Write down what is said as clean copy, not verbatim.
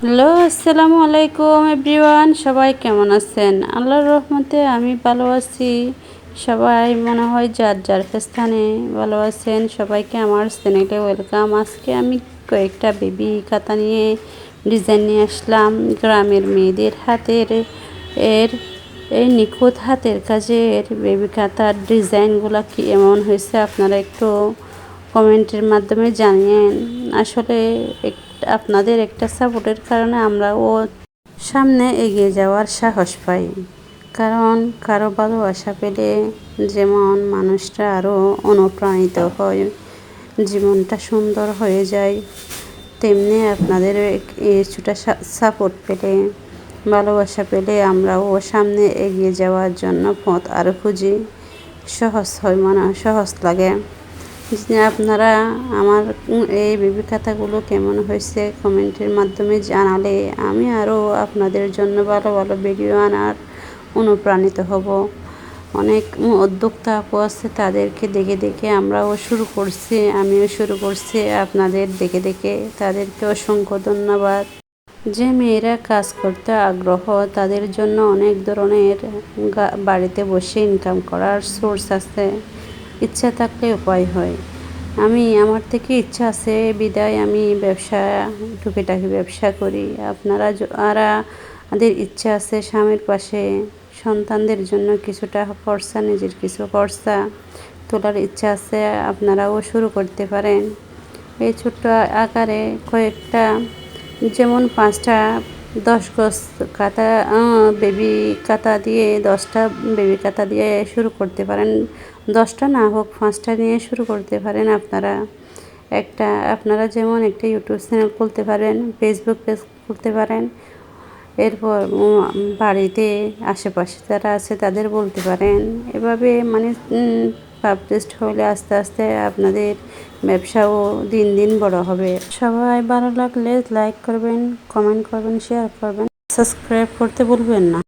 Hello, আসসালামু আলাইকুম everyone. সবাই কেমন আছেন? আল্লাহর রহমতে আমি ভালো আছি। সবাই মনে হয় যার যার স্থানে ভালো আছেন। সবাইকে আমার চ্যানেলে ওয়েলকাম। আজকে আমি কয়েকটা বেবি খাতা নিয়ে ডিজাইন নিয়ে আসলাম। গ্রামের মেয়েদের হাতের এর এই নিখুঁত হাতের কাজের বেবি খাতার ডিজাইনগুলো কি এমন হয়েছে আপনারা একটু কমেন্টের মাধ্যমে জানিয়েন। আসলে আপনাদের একটা সাপোর্টের কারণে আমরাও সামনে এগিয়ে যাওয়ার সাহস পাই। কারণ কারো ভালোবাসা পেলে যেমন মানুষরা আরও অনুপ্রাণিত হয়, জীবনটা সুন্দর হয়ে যায়, তেমনি আপনাদের কিছুটা সাপোর্ট পেলে, ভালোবাসা পেলে আমরাও সামনে এগিয়ে যাওয়ার জন্য পথ আরও খুঁজি। সহজ হয়, সহজ লাগে। আপনারা আমার এই বেবি খাতাগুলো কেমন হয়েছে কমেন্টের মাধ্যমে জানালে আমি আরও আপনাদের জন্য ভালো ভালো ভিডিও আনার অনুপ্রাণিত হব। অনেক উদ্যোক্তা আপু আছে, তাদেরকে দেখে দেখে আমরাও শুরু করছি, আমিও শুরু করছি আপনাদের দেখে দেখে। তাদেরকে অসংখ্য ধন্যবাদ। যে মেয়েরা কাজ করতে আগ্রহ তাদের জন্য অনেক ধরনের বাড়িতে বসে ইনকাম করার সোর্স আছে, ইচ্ছা থাকলে উপায় হয়। আমার থেকে ইচ্ছা আছে বিদায় আমি ব্যবসা, টুকিটাকি ব্যবসা করি। আমাদের ইচ্ছা আছে স্বামীর পাশে সন্তানদের জন্য কিছুটা খরচা, নিজের কিছু খরচা তোলার ইচ্ছা আছে। আপনারাও শুরু করতে পারেন এই ছোট্ট আকারে কয়েকটা, যেমন 5টা 10 গজ কাতা বেবি কাতা দিয়ে 10টা বেবি কাতা দিয়ে শুরু করতে পারেন। 10টা না হোক 5টা নিয়ে শুরু করতে পারেন। আপনারা যেমন একটা ইউটিউব চ্যানেল খুলতে পারেন, ফেসবুক পেজ খুলতে পারেন। এরপর বাড়িতে আশেপাশে যারা আছে তাদের বলতে পারেন। এভাবে পাবলিশড হলে আস্তে আস্তে আপনাদের ব্যবসাও দিন দিন বড় হবে। সবাই ভালো লাগলে লাইক করবেন, কমেন্ট করবেন, শেয়ার করবেন, সাবস্ক্রাইব করতে ভুলবেন না।